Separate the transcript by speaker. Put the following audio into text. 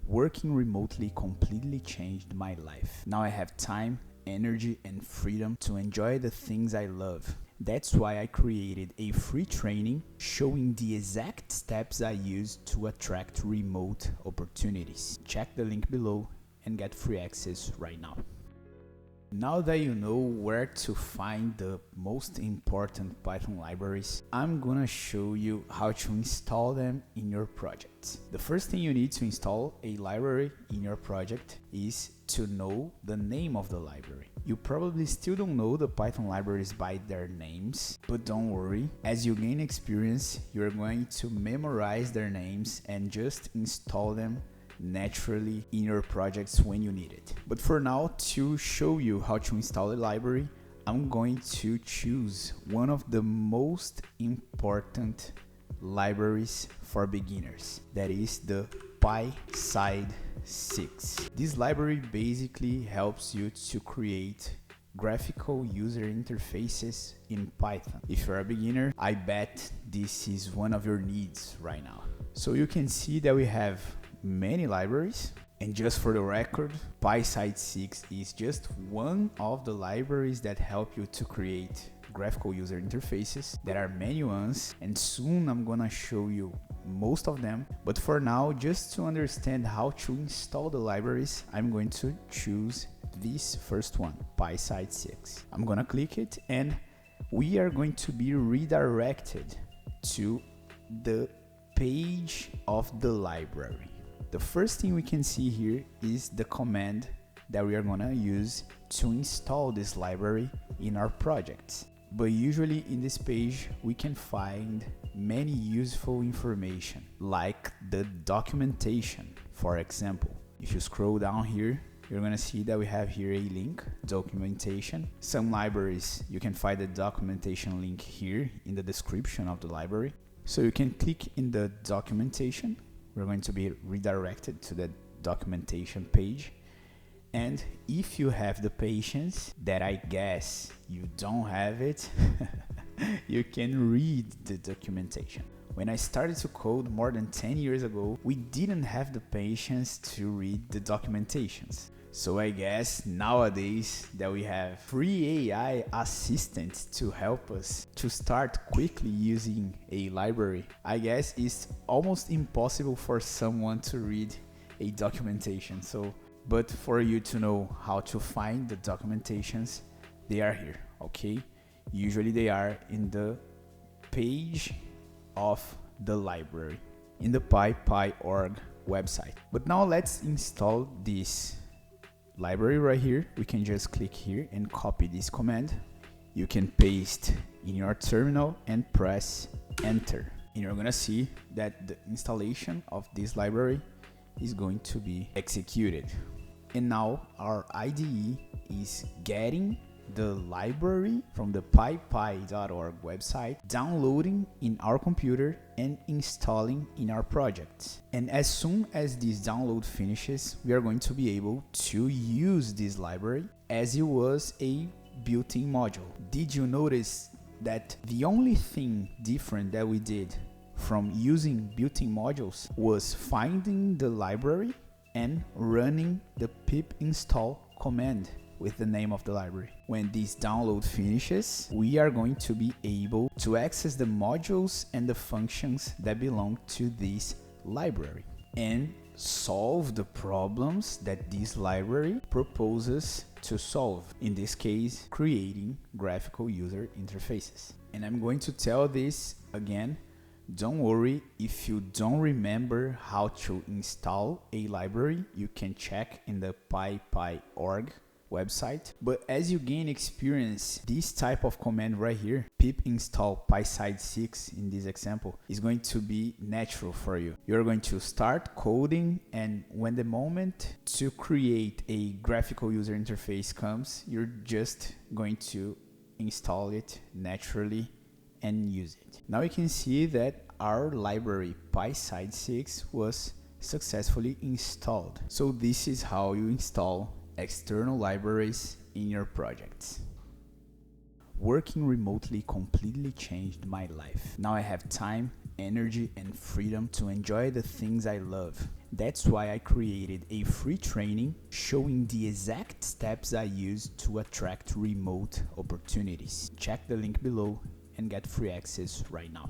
Speaker 1: Working remotely completely changed my life. Now I have time, energy, and freedom to enjoy the things I love. That's why I created a free training showing the exact steps I use to attract remote opportunities. Check the link below and get free access right now. Now that you know where to find the most important Python libraries, I'm gonna show you how to install them in your project. The first thing you need to install a library in your project is to know the name of the library. You probably still don't know the Python libraries by their names, but don't worry. As you gain experience, you're going to memorize their names and just install them naturally in your projects when you need it. But for now, to show you how to install a library, I'm going to choose one of the most important libraries for beginners. That is the PySide 6. This library basically helps you to create graphical user interfaces in Python. If you're a beginner, I bet this is one of your needs right now. So you can see that we have many libraries, and just for the record, PySide 6 is just one of the libraries that help you to create graphical user interfaces. There are many ones, and soon I'm gonna show you most of them, but for now, just to understand how to install the libraries, I'm going to choose this first one, PySide 6. I'm gonna click it, and we are going to be redirected to the page of the library. The first thing we can see here is the command that we are gonna use to install this library in our projects. But usually in this page, we can find many useful information, like the documentation. For example, if you scroll down here, you're gonna see that we have here a link, documentation. Some libraries, you can find the documentation link here in the description of the library. So you can click in the documentation. We're going to be redirected to the documentation page. And if you have the patience, that I guess you don't have it, you can read the documentation. When I started to code more than 10 years ago, we didn't have the patience to read the documentations. So I guess nowadays that we have free AI assistants to help us to start quickly using a library, I guess it's almost impossible for someone to read a documentation. But for you to know how to find the documentations, they are here, okay? Usually they are in the page of the library, in the PyPy.org website. But now let's install this library right here. We can just click here and copy this command. You can paste in your terminal and press enter, and you're gonna see that the installation of this library is going to be executed. And now our IDE is getting the library from the pypy.org website, downloading in our computer and installing in our project. And as soon as this download finishes, we are going to be able to use this library as it was a built-in module. Did you notice that the only thing different that we did from using built-in modules was finding the library and running the pip install command with the name of the library? When this download finishes, we are going to be able to access the modules and the functions that belong to this library and solve the problems that this library proposes to solve. In this case, creating graphical user interfaces. And I'm going to tell this again. Don't worry if you don't remember how to install a library. You can check in the pypy.org website. But as you gain experience, this type of command right here, pip install PySide 6 in this example, is going to be natural for you. You're going to start coding, and when the moment to create a graphical user interface comes, you're just going to install it naturally and use it. Now you can see that our library PySide 6 was successfully installed. So this is how you install external libraries in your projects. Working remotely completely changed my life. Now I have time, energy, and freedom to enjoy the things I love. That's why I created a free training showing the exact steps I use to attract remote opportunities. Check the link below and get free access right now.